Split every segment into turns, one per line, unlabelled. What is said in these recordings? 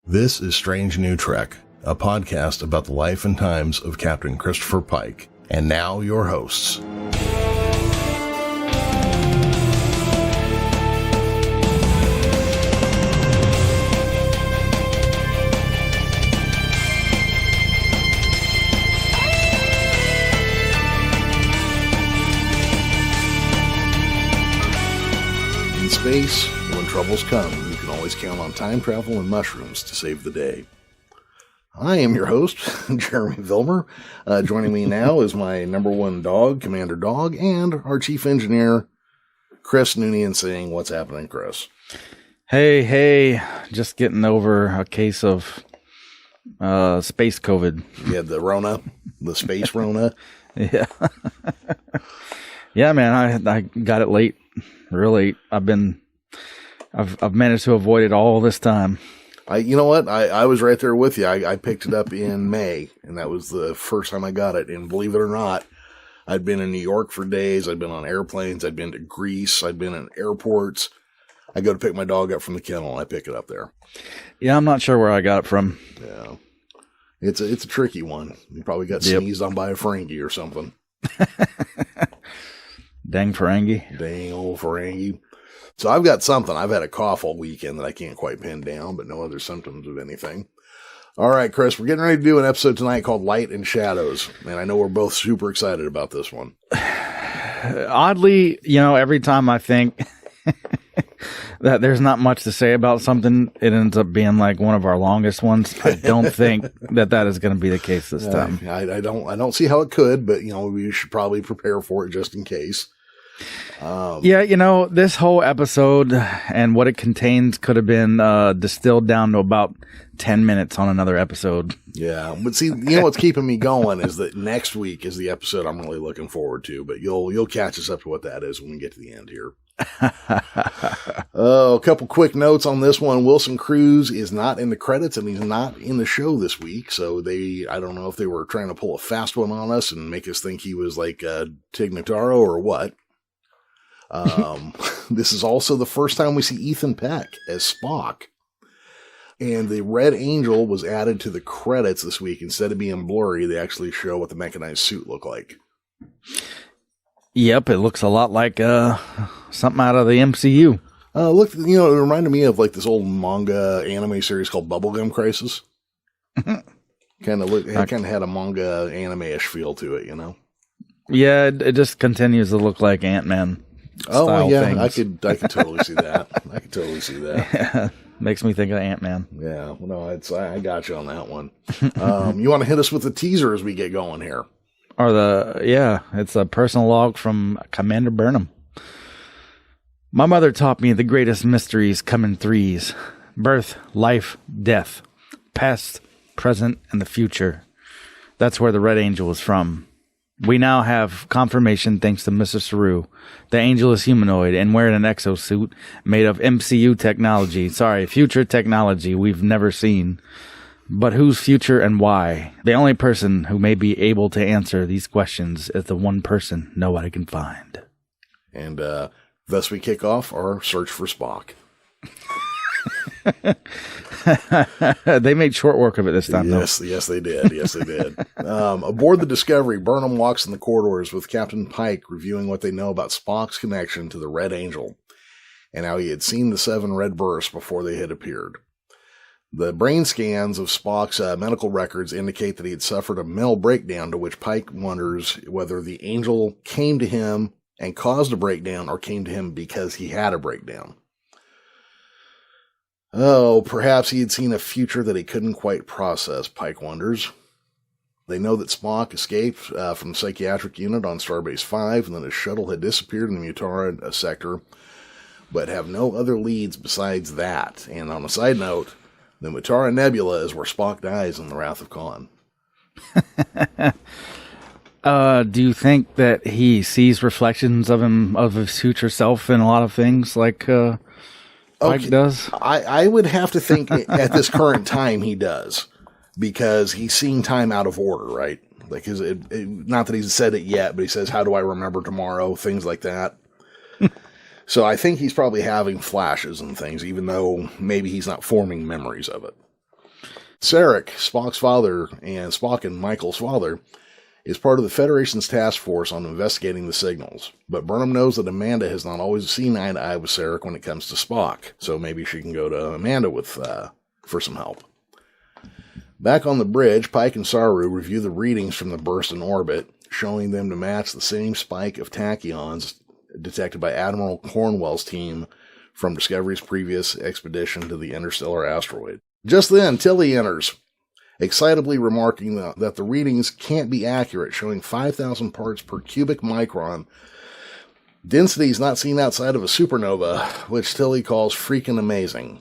This is Strange New Trek, a podcast about the life and times of Captain Christopher Pike. And now, your hosts. In space, when troubles come, you can always count on time travel and mushrooms to save the day. I am your host, Jeremy Vilmur. Joining me now is my number one dog, Commander Dog, and our chief engineer, Chris Noonien-Singh. What's happening, Chris?
Hey, just getting over a case of space COVID.
You had the Rona, the space Rona.
Yeah. Yeah, man, I got it late, real late. I've managed to avoid it all this time.
You know what? I was right there with you. I picked it up in May, and that was the first time I got it. And believe it or not, I'd been in New York for days. I'd been on airplanes. I'd been to Greece. I'd been in airports. I go to pick my dog up from the kennel, and I pick it up there.
Yeah, I'm not sure where I got it from.
Yeah. It's a tricky one. You probably got sneezed on by a Ferengi or something.
Dang Ferengi.
Dang old Ferengi. So I've got something. I've had a cough all weekend that I can't quite pin down, but no other symptoms of anything. All right, Chris, we're getting ready to do an episode tonight called Light and Shadows, and I know we're both super excited about this one.
Oddly, every time I think that there's not much to say about something, it ends up being like one of our longest ones. I don't think that is going to be the case this time.
I don't see how it could, but we should probably prepare for it just in case.
This whole episode and what it contains could have been distilled down to about 10 minutes on another episode. Yeah,
but see, what's keeping me going is that next week is the episode I'm really looking forward to, but you'll catch us up to what that is when we get to the end here. A couple quick notes on this one. Wilson Cruz is not in the credits and he's not in the show this week, so I don't know if they were trying to pull a fast one on us and make us think he was like Tig Notaro or what. This is also the first time we see Ethan Peck as Spock. And the Red Angel was added to the credits this week. Instead of being blurry, they actually show what the mechanized suit looked like.
Yep, it looks a lot like something out of the MCU.
Look, it reminded me of like this old manga anime series called Bubblegum Crisis. It kind of had a manga anime-ish feel to it,
Yeah, it just continues to look like Ant-Man.
Oh yeah,
things.
I could totally see that. I could totally see that.
Yeah, makes me think of Ant-Man.
Yeah, well, no, I got you on that one. You want to hit us with the teaser as we get going here?
It's a personal log from Commander Burnham. My mother taught me the greatest mysteries come in threes: birth, life, death, past, present, and the future. That's where the Red Angel is from. We now have confirmation thanks to Mr. Saru. The angel is humanoid and wearing an exosuit made of MCU technology. Future technology we've never seen. But whose future and why? The only person who may be able to answer these questions is the one person nobody can find.
And thus we kick off our search for Spock.
They made short work of it this time,
Yes, they did. Aboard the Discovery, Burnham walks in the corridors with Captain Pike reviewing what they know about Spock's connection to the Red Angel and how he had seen the 7 red bursts before they had appeared. The brain scans of Spock's medical records indicate that he had suffered a mental breakdown, to which Pike wonders whether the Angel came to him and caused a breakdown or came to him because he had a breakdown. Oh, perhaps he had seen a future that he couldn't quite process, Pike wonders. They know that Spock escaped from the psychiatric unit on Starbase 5, and that his shuttle had disappeared in the Mutara sector, but have no other leads besides that. And on a side note, the Mutara Nebula is where Spock dies in the Wrath of Khan.
Do you think that he sees reflections of his future self in a lot of things, like Pike does?
I would have to think at this current time he does, because he's seeing time out of order, right? Like, not that he's said it yet, but he says, "How do I remember tomorrow?" Things like that. So I think he's probably having flashes and things, even though maybe he's not forming memories of it. Sarek, Spock's father, and Spock and Michael's father, is part of the Federation's task force on investigating the signals. But Burnham knows that Amanda has not always seen eye to eye with Sarek when it comes to Spock, so maybe she can go to Amanda for some help. Back on the bridge, Pike and Saru review the readings from the burst in orbit, showing them to match the same spike of tachyons detected by Admiral Cornwell's team from Discovery's previous expedition to the interstellar asteroid. Just then, Tilly enters, excitably remarking that the readings can't be accurate, showing 5,000 parts per cubic micron. Densities not seen outside of a supernova, which Tilly calls freaking amazing.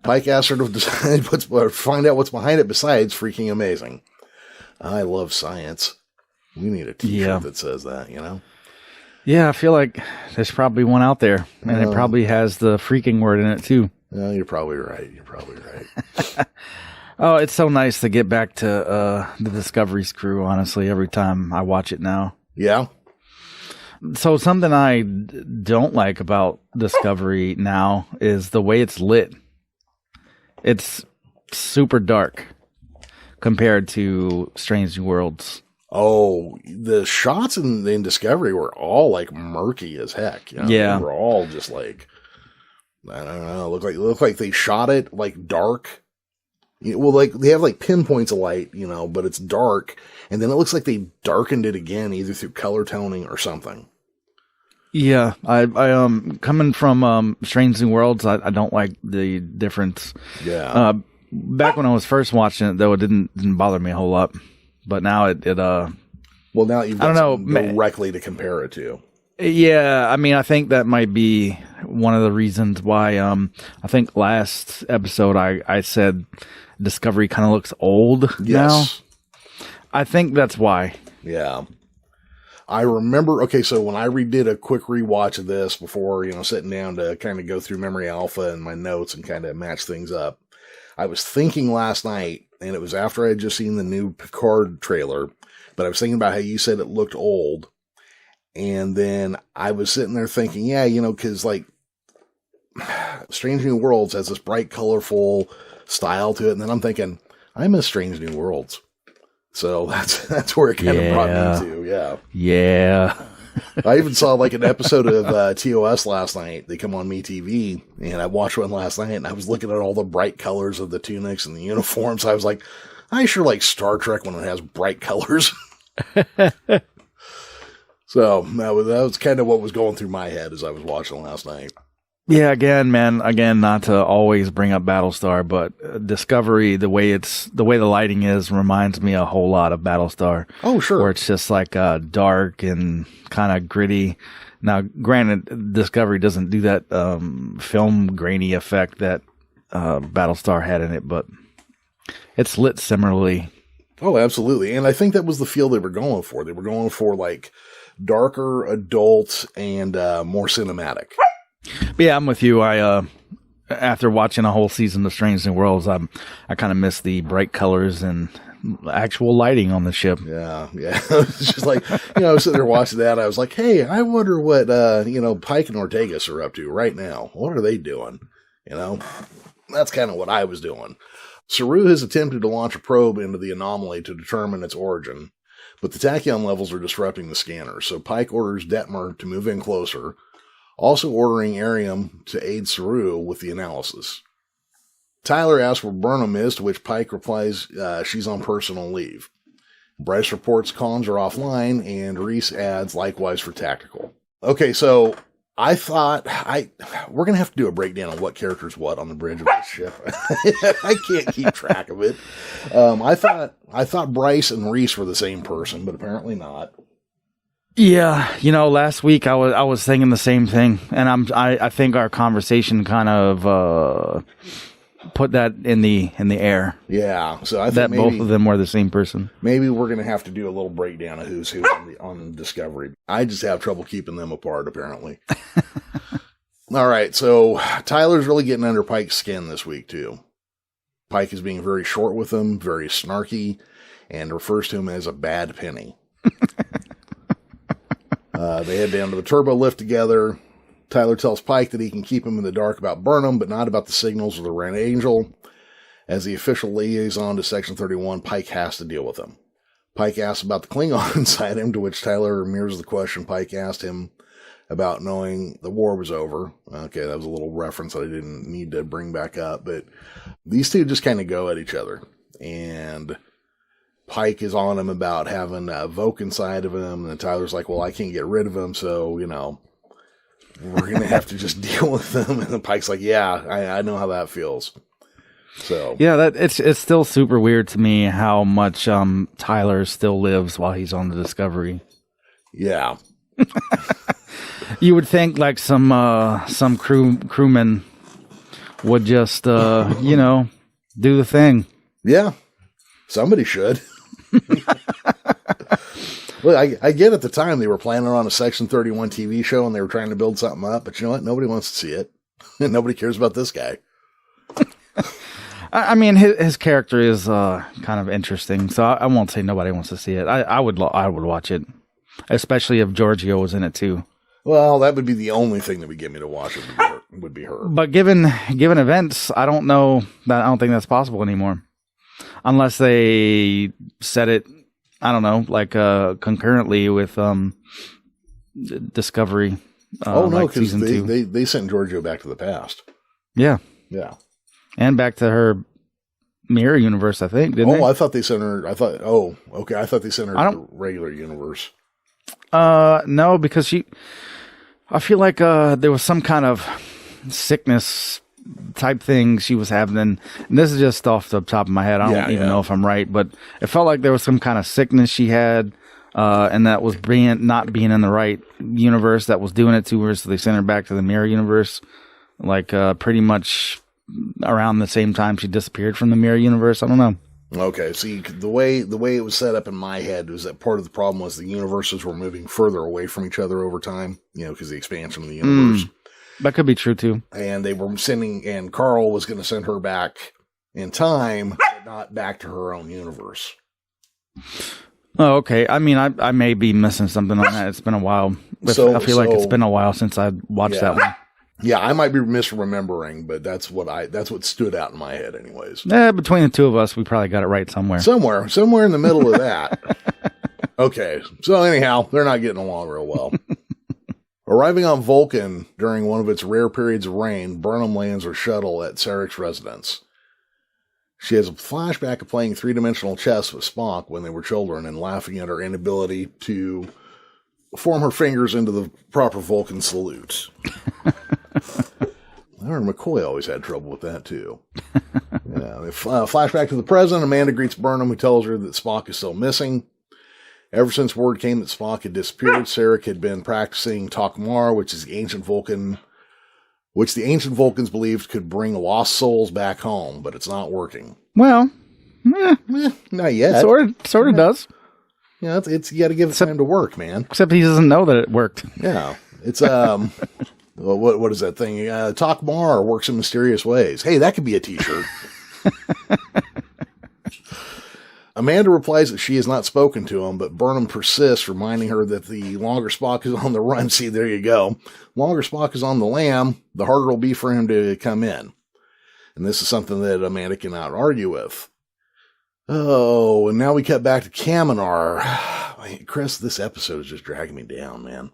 Pike asks her to find out what's behind it besides freaking amazing. I love science. We need a t-shirt that says that, you know?
Yeah, I feel like there's probably one out there, and it probably has the freaking word in it, too.
No, you're probably right.
Oh, it's so nice to get back to the Discovery's crew, honestly, every time I watch it now.
Yeah?
So something I don't like about Discovery now is the way it's lit. It's super dark compared to Strange New Worlds.
Oh, the shots in Discovery were all like murky as heck. You know?
Yeah.
They were all just like, I don't know, look like they shot it like dark. Well, like they have like pinpoints of light, you know, but it's dark. And then it looks like they darkened it again, either through color toning or something.
Yeah, I coming from Strange New Worlds, I don't like the difference.
Yeah.
Back when I was first watching it, though, it didn't bother me a whole lot. But now it
well, now you've got something directly to compare it to.
Yeah, I mean, I think that might be one of the reasons why. I think last episode I said Discovery kind of looks old now. I think that's why.
Yeah. I remember, okay, so when I did a quick rewatch of this before, you know, sitting down to kind of go through Memory Alpha and my notes and kind of match things up, I was thinking last night, and it was after I had just seen the new Picard trailer, but I was thinking about how you said it looked old. And then I was sitting there thinking, yeah, you know, because like Strange New Worlds has this bright, colorful style to it. And then I'm thinking, I miss Strange New Worlds. So that's where it kind of brought me to. Yeah.
Yeah.
I even saw like an episode of TOS last night. They come on MeTV, and I watched one last night, and I was looking at all the bright colors of the tunics and the uniforms. I was like, I sure like Star Trek when it has bright colors. So that was kind of what was going through my head as I was watching last night.
Yeah, again, not to always bring up Battlestar, but Discovery, the way the lighting is reminds me a whole lot of Battlestar.
Oh, sure.
Where it's just like dark and kind of gritty. Now, granted, Discovery doesn't do that film grainy effect that Battlestar had in it, but it's lit similarly.
Oh, absolutely. And I think that was the feel they were going for. They were going for like darker, adult, and more cinematic.
But yeah, I'm with you. I after watching a whole season of Strange New Worlds, I kind of miss the bright colors and actual lighting on the ship.
Yeah. It's just like, you know, I was sitting there watching that. I was like, hey, I wonder what Pike and Ortegas are up to right now. What are they doing? You know, that's kind of what I was doing. Saru has attempted to launch a probe into the anomaly to determine its origin, but the tachyon levels are disrupting the scanner. So Pike orders Detmer to move in closer, also ordering Arium to aid Saru with the analysis. Tyler asks where Burnham is, to which Pike replies she's on personal leave. Bryce reports comms are offline, and Reese adds likewise for tactical. Okay, so I thought we're going to have to do a breakdown on what character's what on the bridge of this ship. I can't keep track of it. I thought Bryce and Reese were the same person, but apparently not.
Yeah, you know, last week I was thinking the same thing, and I think our conversation kind of put that in the air.
Yeah, so I think
that both of them were the same person.
Maybe we're going to have to do a little breakdown of who's who on Discovery. I just have trouble keeping them apart, apparently. All right, so Tyler's really getting under Pike's skin this week too. Pike is being very short with him, very snarky, and refers to him as a bad penny. They head down to the turbo lift together. Tyler tells Pike that he can keep him in the dark about Burnham, but not about the signals of the Red Angel. As the official liaison to Section 31, Pike has to deal with him. Pike asks about the Klingon inside him, to which Tyler mirrors the question Pike asked him about knowing the war was over. Okay, that was a little reference that I didn't need to bring back up, but these two just kind of go at each other. And Pike is on him about having Voke inside of him, and Tyler's like, well, I can't get rid of him, so, you know, we're going to have to just deal with him. And then Pike's like, yeah, I know how that feels. So
yeah, it's still super weird to me how much Tyler still lives while he's on the Discovery.
Yeah.
You would think like some crewmen would just you know, do the thing.
Yeah. Somebody should. Well, I get at the time they were planning on a Section 31 TV show and they were trying to build something up, but you know what? Nobody wants to see it. Nobody cares about this guy.
I mean, his character is kind of interesting, so I won't say nobody wants to see it. I would watch it, especially if Giorgio was in it too.
Well, that would be the only thing that would get me to watch it would be her.
But given events, I don't think that's possible anymore, unless they set it. I don't know, like concurrently with Discovery.
Oh no, because they sent Giorgio back to the past.
Yeah.
Yeah.
And back to her mirror universe, I think, didn't they?
I thought they sent her. I thought they sent her to the regular universe.
No, because I feel like there was some kind of sickness type thing she was having. And this is just off the top of my head. I don't even know if I'm right, but it felt like there was some kind of sickness she had, and that was not being in the right universe that was doing it to her. So they sent her back to the mirror universe, like pretty much around the same time she disappeared from the mirror universe. I don't know.
Okay, see, the way it was set up in my head was that part of the problem was the universes were moving further away from each other over time, you know, because the expansion of the universe.
That could be true too.
And they were and Carl was going to send her back in time, but not back to her own universe.
Oh, okay. I mean, I may be missing something on that. It's been a while. I feel like it's been a while since I watched that one.
Yeah, I might be misremembering, but that's what stood out in my head anyways.
Between the two of us, we probably got it right somewhere.
Somewhere in the middle of that. Okay, so anyhow, they're not getting along real well. Arriving on Vulcan during one of its rare periods of rain, Burnham lands her shuttle at Sarek's residence. She has a flashback of playing three-dimensional chess with Spock when they were children and laughing at her inability to form her fingers into the proper Vulcan salute. I remember McCoy always had trouble with that, too. Flashback to the present, Amanda greets Burnham, who tells her that Spock is still missing. Ever since word came that Spock had disappeared, Sarek had been practicing Takmar, which the ancient Vulcans believed could bring lost souls back home, but it's not working.
Well,
not yet.
Sort of does.
Yeah, it's you got to give it time to work, man.
Except he doesn't know that it worked.
Yeah, it's well, what is that thing? Takmar works in mysterious ways. Hey, that could be a T-shirt. Amanda replies that she has not spoken to him, but Burnham persists, reminding her that the longer Spock is on the run, see, there you go. Longer Spock is on the lam, the harder it'll be for him to come in. And this is something that Amanda cannot argue with. Oh, and now we cut back to Kaminar. Chris, this episode is just dragging me down, man.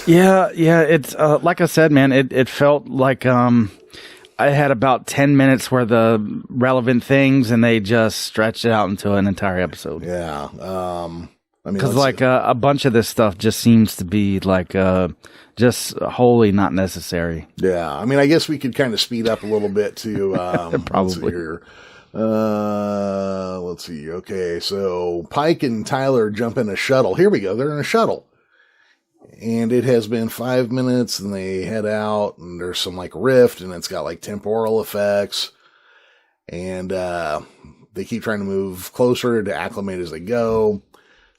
Yeah, it's like I said, man, it felt like I had about 10 minutes where the relevant things, and they just stretched it out into an entire episode.
Yeah. I mean,
because a bunch of this stuff just seems to be like just wholly not necessary.
Yeah. I mean, I guess we could kind of speed up a little bit to
probably.
Let's see. Okay. So Pike and Tyler jump in a shuttle. Here we go. They're in a shuttle. And it has been 5 minutes, and they head out, and there's some like rift, and it's got like temporal effects, and they keep trying to move closer to acclimate as they go.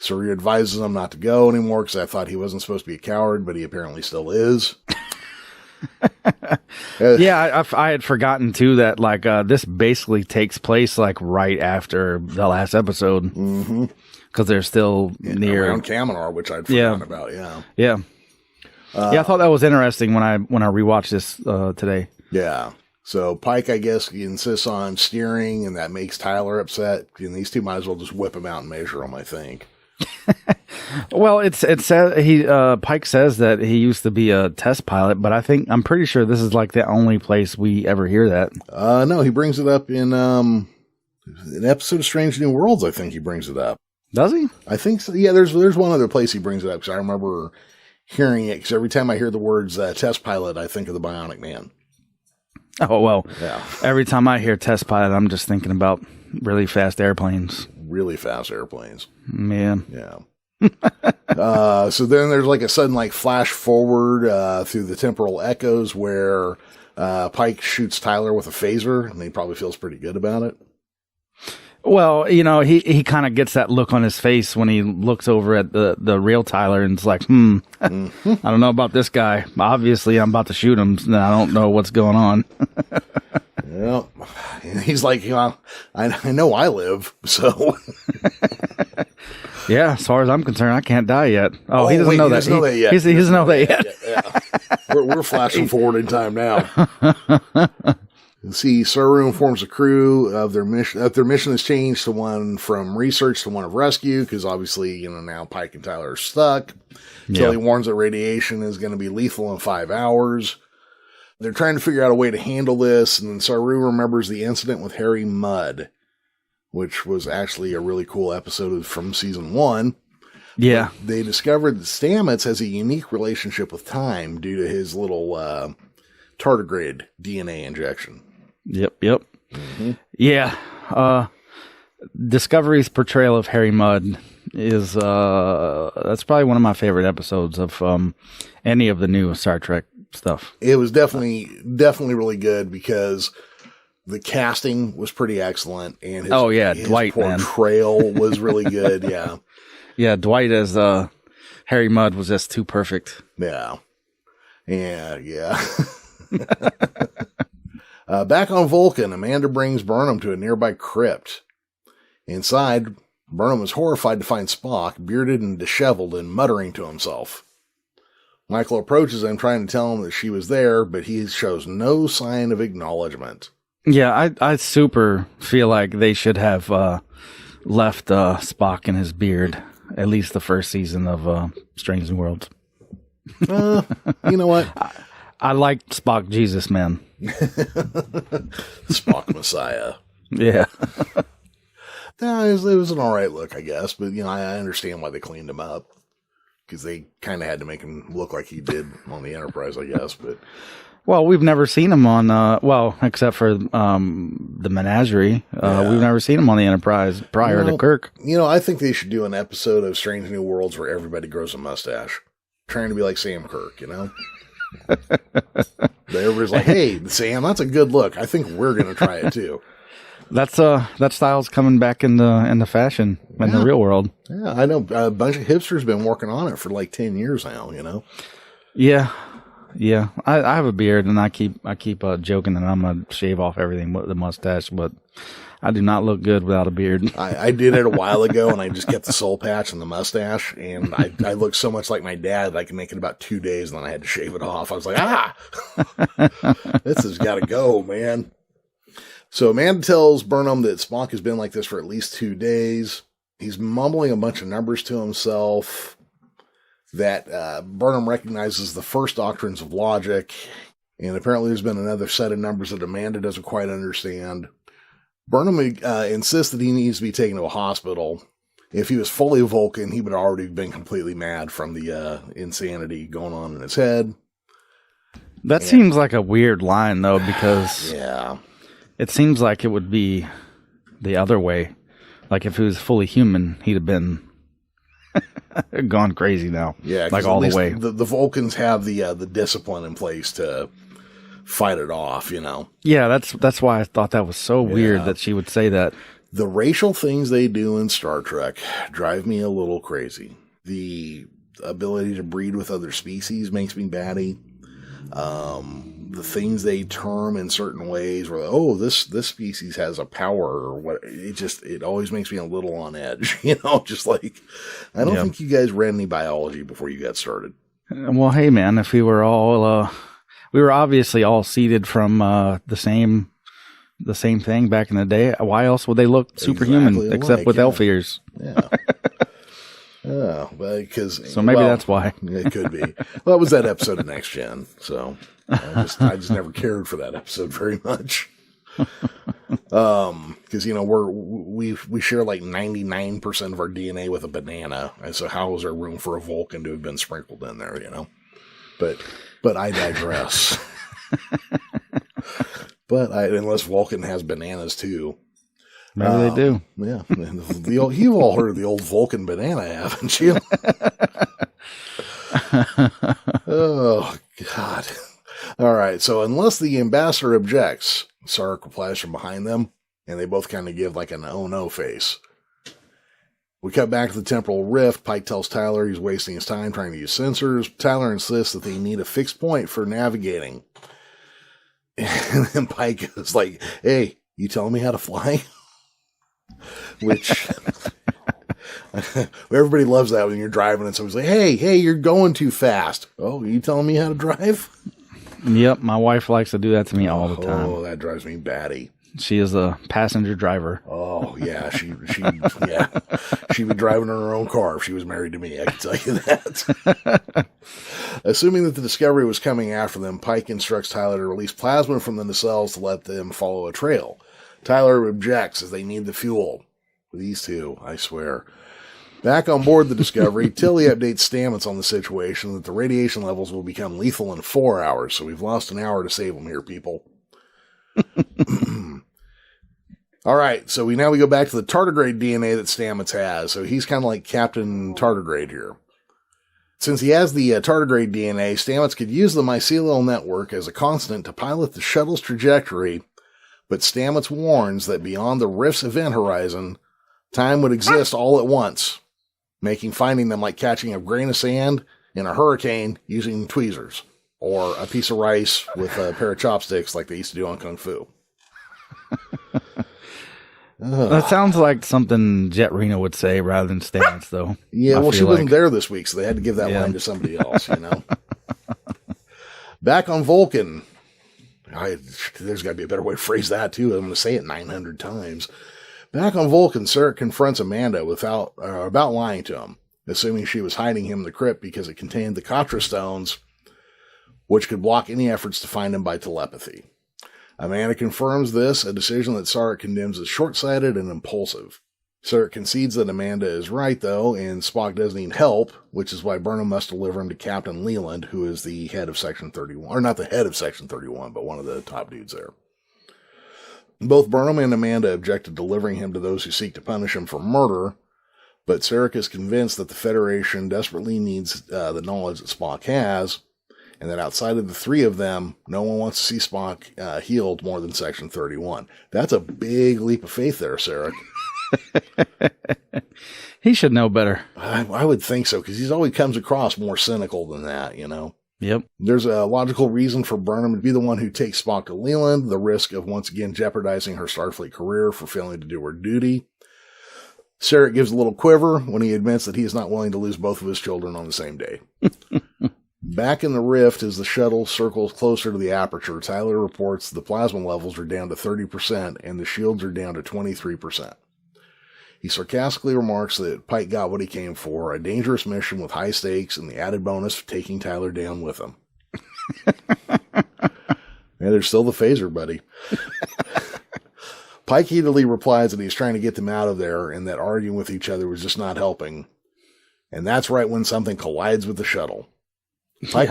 Surya advises them not to go anymore because I thought he wasn't supposed to be a coward, but he apparently still is.
Yeah, I had forgotten too that like this basically takes place like right after the last episode.
Mm-hmm.
Because they're still near
around Kaminar, which I'd forgotten about.
Yeah. I thought that was interesting when I rewatched this today.
Yeah. So Pike, I guess, he insists on steering, and that makes Tyler upset. And these two might as well just whip him out and measure him, I think.
Well, it says Pike says that he used to be a test pilot, but I'm pretty sure this is like the only place we ever hear that.
No, he brings it up in an episode of Strange New Worlds. I think he brings it up.
Does he?
I think so. Yeah, there's one other place he brings it up, because I remember hearing it, because every time I hear the words test pilot, I think of the Bionic Man.
Oh, well,
yeah.
Every time I hear test pilot, I'm just thinking about really fast airplanes.
Really fast airplanes.
Man.
Yeah. So then there's like a sudden like flash forward through the temporal echoes where Pike shoots Tyler with a phaser, and he probably feels pretty good about it.
Well, he kind of gets that look on his face when he looks over at the real Tyler, and it's like, I don't know about this guy. Obviously, I'm about to shoot him, and I don't know what's going on.
Yeah. He's like, I know I live, so.
Yeah, as far as I'm concerned, I can't die yet. Oh, he doesn't know that.
He doesn't know that yet.
He doesn't know that yet.
Yeah. We're flashing forward in time now. You see, Saru informs the crew of their mission. That their mission has changed to one from research to one of rescue, because obviously, now Pike and Tyler are stuck. Kelly warns that radiation is going to be lethal in 5 hours. They're trying to figure out a way to handle this, and then Saru remembers the incident with Harry Mudd, which was actually a really cool episode from season 1.
Yeah.
But they discovered that Stamets has a unique relationship with time due to his little tardigrade DNA injection.
Yep. Mm-hmm. Yeah. Discovery's portrayal of Harry Mudd is that's probably one of my favorite episodes of any of the new Star Trek stuff.
It was definitely really good, because the casting was pretty excellent, and his
Dwight
portrayal was really good. Yeah.
Yeah, Dwight as Harry Mudd was just too perfect.
Yeah. Yeah. Back on Vulcan, Amanda brings Burnham to a nearby crypt. Inside, Burnham is horrified to find Spock, bearded and disheveled, and muttering to himself. Michael approaches him, trying to tell him that she was there, but he shows no sign of acknowledgement.
Yeah, I super feel like they should have left Spock and his beard, at least the first season of Strange New Worlds.
You know what?
I like Spock Jesus, man.
Spock Messiah.
Yeah.
Yeah, it was an alright look, I guess, but I understand why they cleaned him up, because they kind of had to make him look like he did on the Enterprise, I guess. But
well, we've never seen him on except for the Menagerie. We've never seen him on the Enterprise prior to Kirk.
I think they should do an episode of Strange New Worlds where everybody grows a mustache, trying to be like Sam Kirk. Everybody's like, "Hey, Sam, that's a good look. I think we're going to try it too."
That style's coming back in the fashion in the real world.
Yeah, I know a bunch of hipsters been working on it for like 10 years now.
Yeah. I have a beard, and I keep joking that I'm gonna shave off everything but the mustache, but I do not look good without a beard.
I did it a while ago, and I just kept the soul patch and the mustache, and I look so much like my dad that I can make it about 2 days, and then I had to shave it off. I was like, this has got to go, man. So Amanda tells Burnham that Spock has been like this for at least 2 days. He's mumbling a bunch of numbers to himself that Burnham recognizes the first doctrines of logic, and apparently there's been another set of numbers that Amanda doesn't quite understand. Burnham insists that he needs to be taken to a hospital. If he was fully Vulcan, he would have already been completely mad from the insanity going on in his head.
That seems like a weird line, though, because it seems like it would be the other way. Like if he was fully human, he'd have been gone crazy now.
Yeah,
like all the way.
The Vulcans have the discipline in place to fight it off,
Yeah, that's why I thought that was so weird that she would say that.
The racial things they do in Star Trek drive me a little crazy. The ability to breed with other species makes me batty. The things they term in certain ways where, this species has a power or what, it always makes me a little on edge, just like, I don't think you guys read any biology before you got started.
Well, hey man, if we were all, we were obviously all seeded from the same thing back in the day. Why else would they look superhuman
Exactly
except
alike,
with
yeah.
elf ears?
Yeah. Oh, because
So maybe that's why.
It could be. Well, it was that episode of Next Gen, so I just never cared for that episode very much. Because we share like 99% of our DNA with a banana, and so how is there room for a Vulcan to have been sprinkled in there? But I digress. Unless Vulcan has bananas too.
Maybe they do.
Yeah. You've all heard of the old Vulcan banana, haven't you? Oh, God. All right. So unless the ambassador objects, Sarek replies from behind them, and they both kind of give like an oh no face. We cut back to the temporal rift. Pike tells Tyler he's wasting his time trying to use sensors. Tyler insists that they need a fixed point for navigating. And then Pike is like, hey, you telling me how to fly? Which everybody loves that when you're driving and somebody's like, hey, you're going too fast. Oh, you telling me how to drive?
Yep, my wife likes to do that to me all the time.
Oh, that drives me batty.
She is a passenger driver.
Oh, yeah, she'd be driving in her own car if she was married to me, I can tell you that. Assuming that the Discovery was coming after them, Pike instructs Tyler to release plasma from the nacelles to let them follow a trail. Tyler objects as they need the fuel. These two, I swear. Back on board the Discovery, Tilly updates Stamets on the situation that the radiation levels will become lethal in 4 hours, so we've lost an hour to save them here, people. All right, so we go back to the tardigrade DNA that Stamets has. So he's kind of like Captain Tardigrade here. Since he has the tardigrade DNA, Stamets could use the mycelial network as a constant to pilot the shuttle's trajectory, but Stamets warns that beyond the rift's event horizon, time would exist all at once, making finding them like catching a grain of sand in a hurricane using tweezers, or a piece of rice with a pair of chopsticks like they used to do on Kung Fu.
That sounds like something Jet Reno would say rather than Stamets, though.
Yeah, well, she wasn't there this week, so they had to give that line to somebody else, Back on Vulcan. There's got to be a better way to phrase that, too. I'm going to say it 900 times. Back on Vulcan, Sarek confronts Amanda about lying to him, assuming she was hiding him in the crypt because it contained the Katra stones, which could block any efforts to find him by telepathy. Amanda confirms this, a decision that Sarek condemns as short-sighted and impulsive. Sarek concedes that Amanda is right, though, and Spock does need help, which is why Burnham must deliver him to Captain Leland, who is the head of Section 31. Or not the head of Section 31, but one of the top dudes there. Both Burnham and Amanda object to delivering him to those who seek to punish him for murder, but Sarek is convinced that the Federation desperately needs the knowledge that Spock has, and that outside of the three of them, no one wants to see Spock healed more than Section 31. That's a big leap of faith there, Sarek.
He should know better.
I would think so, because he's always comes across more cynical than that,
Yep.
There's a logical reason for Burnham to be the one who takes Spock to Leland, the risk of once again jeopardizing her Starfleet career for failing to do her duty. Sarek gives a little quiver when he admits that he is not willing to lose both of his children on the same day. Back in the rift, as the shuttle circles closer to the aperture, Tyler reports the plasma levels are down to 30% and the shields are down to 23%. He sarcastically remarks that Pike got what he came for, a dangerous mission with high stakes and the added bonus of taking Tyler down with him. Yeah, there's still the phaser, buddy. Pike heatedly replies that he's trying to get them out of there and that arguing with each other was just not helping. And that's right when something collides with the shuttle. Pike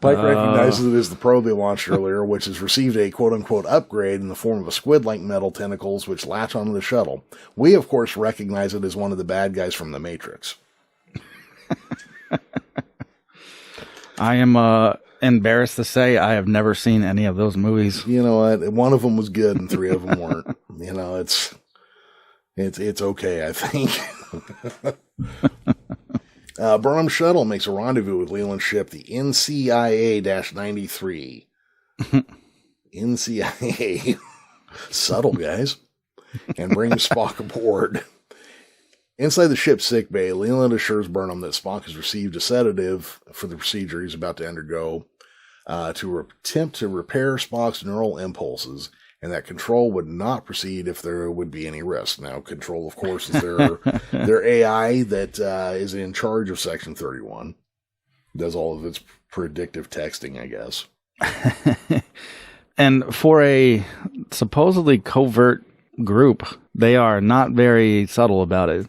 recognizes it as the probe they launched earlier, which has received a quote-unquote upgrade in the form of a squid-like metal tentacles which latch onto the shuttle. We, of course, recognize it as one of the bad guys from The Matrix.
I am embarrassed to say I have never seen any of those movies.
You know what? One of them was good and three of them weren't. It's okay, I think. Burnham's shuttle makes a rendezvous with Leland's ship, the NCIA-93. NCIA. Subtle, guys. And brings Spock aboard. Inside the ship's sickbay, Leland assures Burnham that Spock has received a sedative for the procedure he's about to undergo to attempt to repair Spock's neural impulses, and that Control would not proceed if there would be any risk. Now, Control, of course, is their AI that is in charge of Section 31. Does all of its predictive texting, I guess.
And for a supposedly covert group, they are not very subtle about it.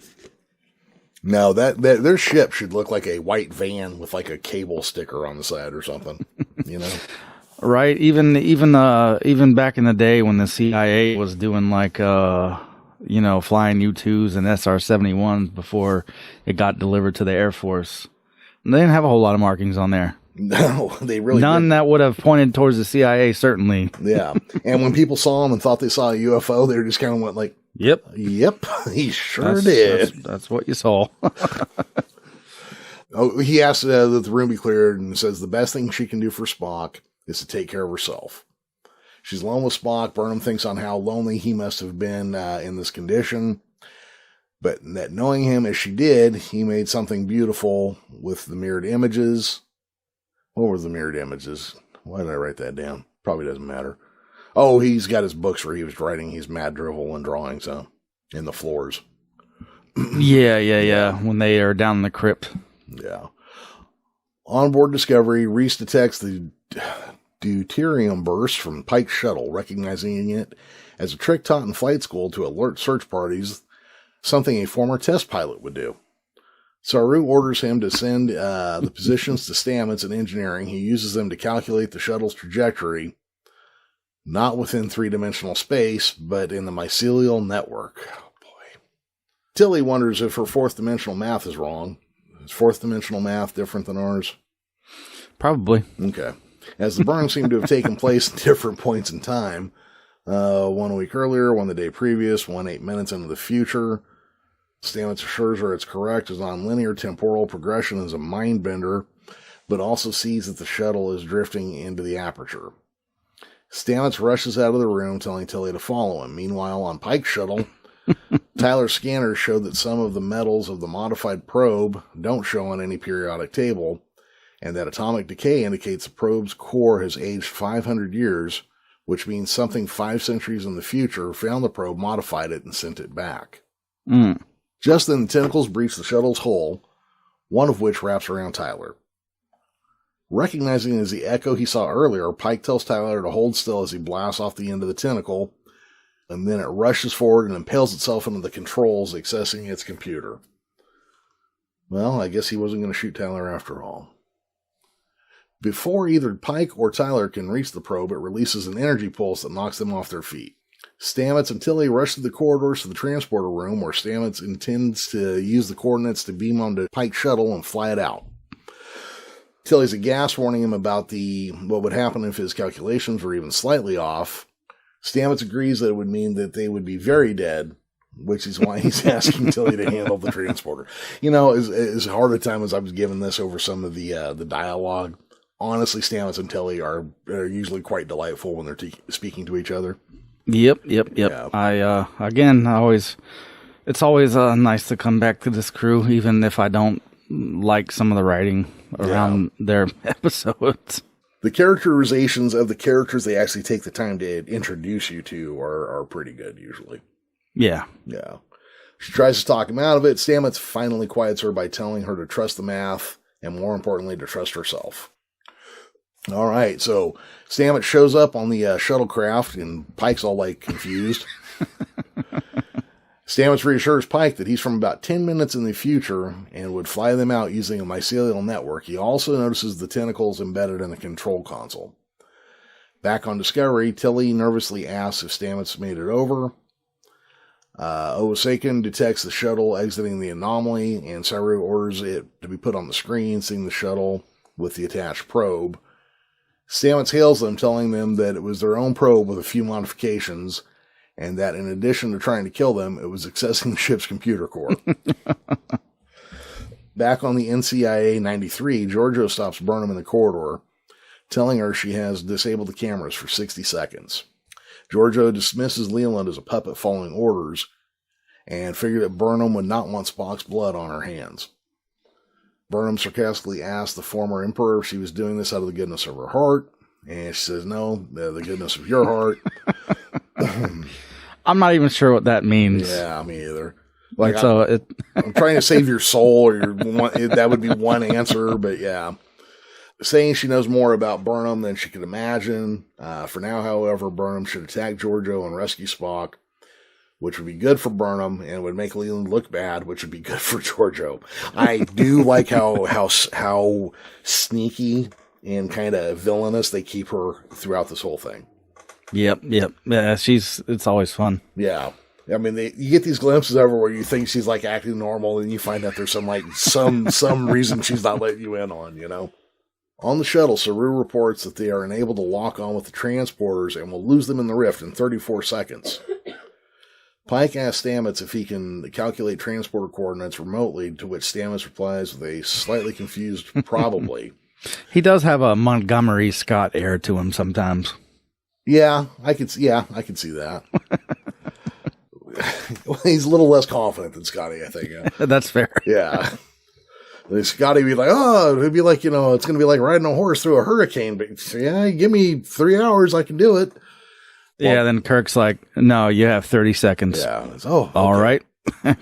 No, that their ship should look like a white van with like a cable sticker on the side or something, you know?
Right. Even back in the day when the CIA was doing like, flying U-2s and SR-71s before it got delivered to the Air Force, they didn't have a whole lot of markings on there.
No, they really
None
didn't.
That would have pointed towards the CIA, certainly.
Yeah. And when people saw him and thought they saw a UFO, they just kind of went like,
Yep,
he sure did.
That's what you saw.
He asked that the room be cleared and says the best thing she can do for Spock is to take care of herself. She's alone with Spock. Burnham thinks on how lonely he must have been in this condition. But that knowing him as she did, he made something beautiful with the mirrored images. What were the mirrored images? Why did I write that down? Probably doesn't matter. Oh, he's got his books where he was writing his mad drivel and drawings in the floors.
Yeah. When they are down in the crypt.
Yeah. On board Discovery, Reese detects the deuterium burst from Pike's shuttle, recognizing it as a trick taught in flight school to alert search parties, something a former test pilot would do. Saru orders him to send the positions to Stamets in engineering. He uses them to calculate the shuttle's trajectory, not within three-dimensional space, but in the mycelial network. Oh, boy. Tilly wonders if her fourth-dimensional math is wrong. Is fourth-dimensional math different than ours?
Probably.
Okay. As the burns seem to have taken place at different points in time, 1 week earlier, one the day previous, 8 minutes into the future. Stamets assures her it's correct. His non-linear temporal progression is a mind bender, but also sees that the shuttle is drifting into the aperture. Stamets rushes out of the room, telling Tilly to follow him. Meanwhile, on Pike's shuttle, Tyler's scanners showed that some of the metals of the modified probe don't show on any periodic table, and that atomic decay indicates the probe's core has aged 500 years, which means something 5 centuries in the future found the probe, modified it, and sent it back. Just then, the tentacles breach the shuttle's hull, one of which wraps around Tyler. Recognizing it as the echo he saw earlier, Pike tells Tyler to hold still as he blasts off the end of the tentacle, and then it rushes forward and impales itself into the controls, accessing its computer. Well, I guess he wasn't going to shoot Tyler after all. Before either Pike or Tyler can reach the probe, it releases an energy pulse that knocks them off their feet. Stamets and Tilly rush through the corridors to the transporter room, where Stamets intends to use the coordinates to beam onto Pike's shuttle and fly it out. Tilly's aghast, warning him about what would happen if his calculations were even slightly off. Stamets agrees that it would mean that they would be very dead, which is why he's asking Tilly to handle the transporter. You know, as hard a time as I was giving this over some of the dialogue, honestly, Stamets and Tilly are usually quite delightful when they're speaking to each other.
Yep.
Yeah.
It's always nice to come back to this crew, even if I don't like some of the writing around their episodes.
The characterizations of the characters they actually take the time to introduce you to are pretty good, usually.
Yeah.
Yeah. She tries to talk him out of it. Stamets finally quiets her by telling her to trust the math, and more importantly, to trust herself. All right, so Stamets shows up on the shuttlecraft, and Pike's all, confused. Stamets reassures Pike that he's from about 10 minutes in the future and would fly them out using a mycelial network. He also notices the tentacles embedded in the control console. Back on Discovery, Tilly nervously asks if Stamets made it over. Owasekin detects the shuttle exiting the anomaly, and Saru orders it to be put on the screen, seeing the shuttle with the attached probe. Stamets hails them, telling them that it was their own probe with a few modifications, and that in addition to trying to kill them, it was accessing the ship's computer core. Back on the NCIA 93, Giorgio stops Burnham in the corridor, telling her she has disabled the cameras for 60 seconds. Giorgio dismisses Leland as a puppet following orders, and figured that Burnham would not want Spock's blood on her hands. Burnham sarcastically asked the former Emperor if she was doing this out of the goodness of her heart, and she says, no, the goodness of your heart.
I'm not even sure what that means.
Yeah, me either. Like,
so
I'm trying to save your soul, or that would be one answer, but yeah. Saying she knows more about Burnham than she could imagine. For now, however, Burnham should attack Giorgio and rescue Spock, which would be good for Burnham and would make Leland look bad, which would be good for Giorgio. I do like how sneaky and kind of villainous they keep her throughout this whole thing.
Yep. Yeah, it's always fun.
Yeah. I mean, you get these glimpses of her where you think she's like acting normal, and you find out there's some reason she's not letting you in on, you know. On the shuttle, Saru reports that they are unable to lock on with the transporters and will lose them in the rift in 34 seconds. Pike asks Stamets if he can calculate transporter coordinates remotely, to which Stamets replies with a slightly confused probably.
He does have a Montgomery Scott air to him sometimes.
Yeah, I can see that. He's a little less confident than Scotty, I think.
That's fair.
Yeah. Scotty would be like, oh, it'd be like, it's going to be like riding a horse through a hurricane. But yeah, give me 3 hours, I can do it. Well,
yeah, then Kirk's like, no, you have 30 seconds.
Yeah. Okay.
All right.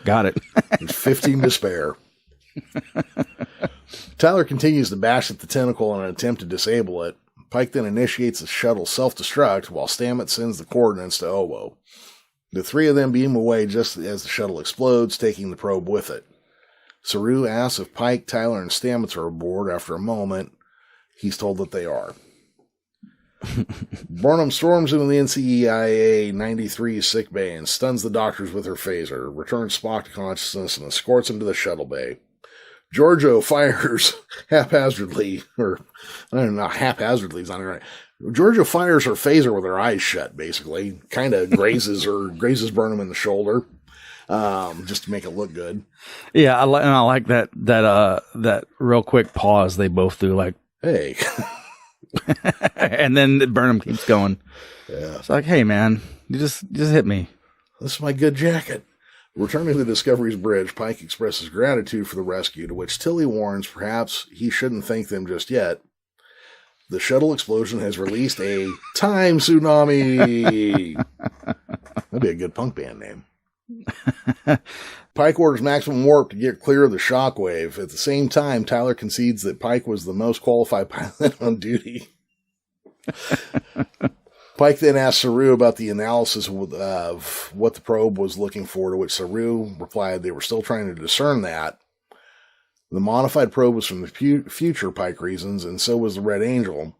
Got it.
There's 15 to spare. Tyler continues to bash at the tentacle in an attempt to disable it. Pike then initiates the shuttle self-destruct while Stamets sends the coordinates to Owo. The three of them beam away just as the shuttle explodes, taking the probe with it. Saru asks if Pike, Tyler, and Stamets are aboard. After a moment, he's told that they are. Burnham storms into the NCEIA 93 sickbay and stuns the doctors with her phaser, returns Spock to consciousness, and escorts him to the shuttle bay. Giorgio fires haphazardly, or I don't know, haphazardly is not right. Giorgio fires her phaser with her eyes shut, basically. Kind of grazes Burnham in the shoulder, just to make it look good.
Yeah, I like that real quick pause they both do, like,
hey.
And then Burnham keeps going.
Yeah.
It's like, hey, man, you just hit me.
This is my good jacket. Returning to the Discovery's bridge, Pike expresses gratitude for the rescue, to which Tilly warns perhaps he shouldn't thank them just yet. The shuttle explosion has released a time tsunami. That'd be a good punk band name. Pike orders maximum warp to get clear of the shockwave. At the same time, Tyler concedes that Pike was the most qualified pilot on duty. Pike then asks Saru about the analysis of what the probe was looking for, to which Saru replied they were still trying to discern that. The modified probe was from the future, Pike reasons, and so was the Red Angel.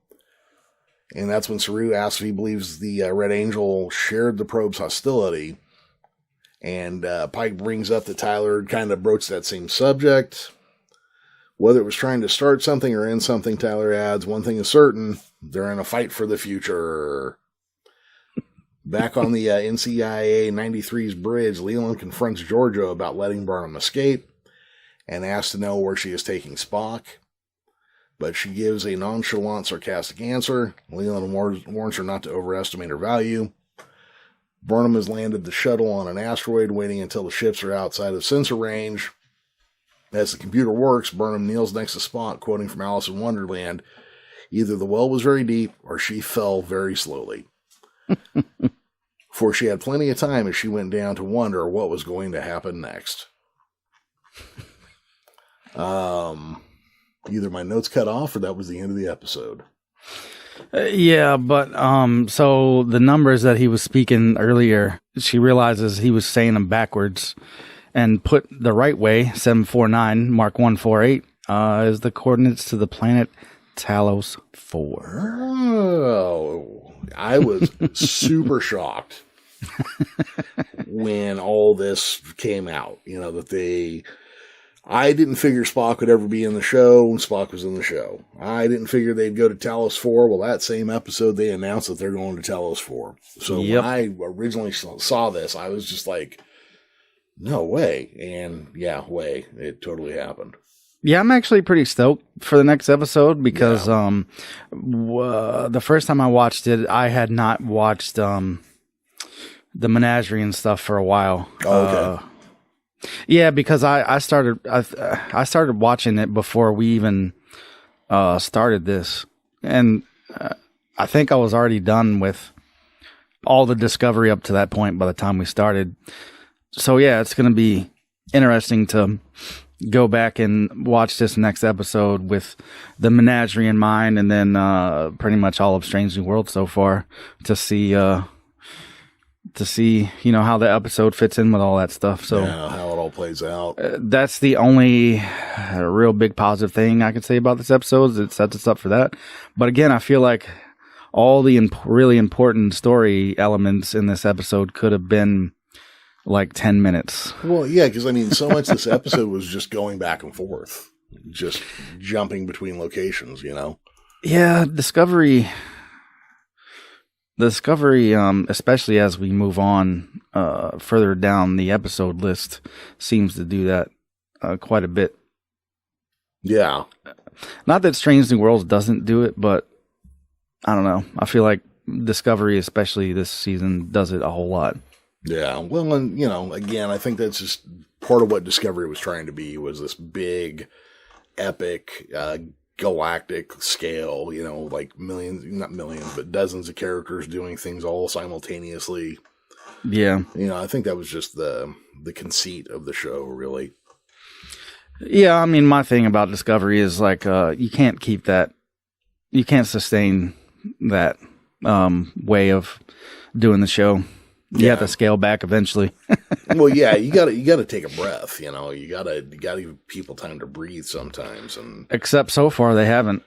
And that's when Saru asks if he believes the Red Angel shared the probe's hostility. And Pike brings up that Tyler kind of broached that same subject. Whether it was trying to start something or end something, Tyler adds, one thing is certain, they're in a fight for the future. Back on the NCIA 93's bridge, Leland confronts Giorgio about letting Burnham escape and asks to know where she is taking Spock. But she gives a nonchalant, sarcastic answer. Leland warns her not to overestimate her value. Burnham has landed the shuttle on an asteroid, waiting until the ships are outside of sensor range. As the computer works, Burnham kneels next to Spock, quoting from Alice in Wonderland, either the well was very deep or she fell very slowly. For she had plenty of time as she went down to wonder what was going to happen next. Either my notes cut off or that was the end of the episode.
Yeah, but so the numbers that he was speaking earlier, she realizes he was saying them backwards and put the right way, 749, Mark 148, is the coordinates to the planet Talos 4.
Oh, I was super shocked when all this came out. I didn't figure Spock would ever be in the show when Spock was in the show. I didn't figure they'd go to Talos 4. Well, that same episode, they announced that they're going to Talos 4. So when I originally saw this, I was just like, no way. And yeah, way. It totally happened.
Yeah, I'm actually pretty stoked for the next episode because the first time I watched it, I had not watched the Menagerie and stuff for a while.
Oh, okay.
Yeah, because I started watching it before we even started this, and I think I was already done with all the Discovery up to that point by the time we started. So yeah, it's going to be interesting to go back and watch this next episode with the menagerie in mind, and then pretty much all of Strange New World so far to see how the episode fits in with all that stuff. So
yeah, how it all plays out.
That's the only real big positive thing I can say about this episode. Is it sets us up for that. But again, I feel like all the really important story elements in this episode could have been like 10 minutes.
Well, yeah, because I mean, so much this episode was just going back and forth, just jumping between locations, you know?
Yeah, Discovery, especially as we move on further down the episode list, seems to do that quite a bit.
Yeah.
Not that Strange New Worlds doesn't do it, but I don't know. I feel like Discovery, especially this season, does it a whole lot.
Yeah. Well, and, you know, again, I think that's just part of what Discovery was trying to be, was this big, epic, galactic scale, you know, like not millions, but dozens of characters doing things all simultaneously.
Yeah.
You know, I think that was just the conceit of the show, really.
Yeah, I mean, my thing about Discovery is like, you can't keep that, you can't sustain that way of doing the show. You have to scale back eventually.
Well, yeah, you gotta take a breath, you know, you gotta give people time to breathe sometimes. And
except so far they haven't.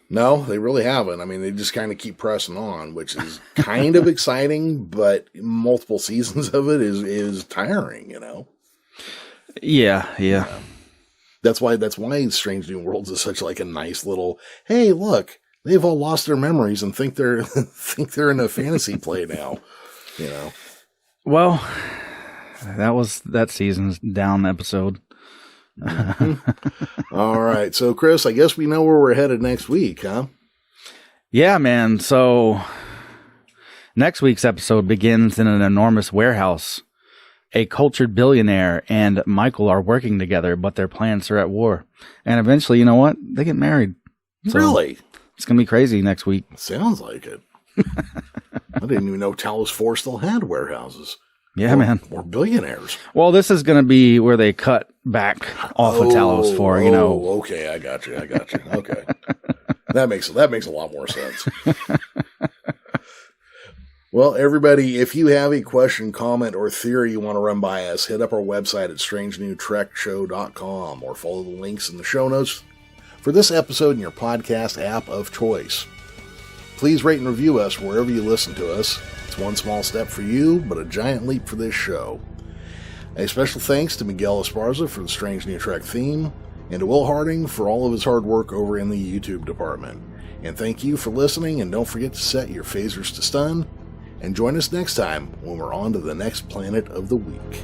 No, they really haven't. I mean, they just kind of keep pressing on, which is kind of exciting, but multiple seasons of it is tiring, you know?
Yeah.
That's why Strange New Worlds is such like a nice little, hey, look, they've all lost their memories and think they're in a fantasy play now, you know?
Well, that was that season's down episode.
All right. So, Chris, I guess we know where we're headed next week, huh?
Yeah, man. So next week's episode begins in an enormous warehouse. A cultured billionaire and Michael are working together, but their plans are at war. And eventually, you know what? They get married. So
really?
It's going to be crazy next week.
Sounds like it. I didn't even know Talos 4 still had warehouses.
Yeah, man.
Or billionaires.
Well, this is going to be where they cut back off of Talos 4, you know.
Okay, I got you. Okay. That makes a lot more sense. Well, everybody, if you have a question, comment, or theory you want to run by us, hit up our website at strangenewtrekshow.com or follow the links in the show notes for this episode in your podcast app of choice. Please rate and review us wherever you listen to us. It's one small step for you, but a giant leap for this show. A special thanks to Miguel Esparza for the Strange New Trek theme, and to Will Harding for all of his hard work over in the YouTube department. And thank you for listening, and don't forget to set your phasers to stun. And join us next time when we're on to the next planet of the week.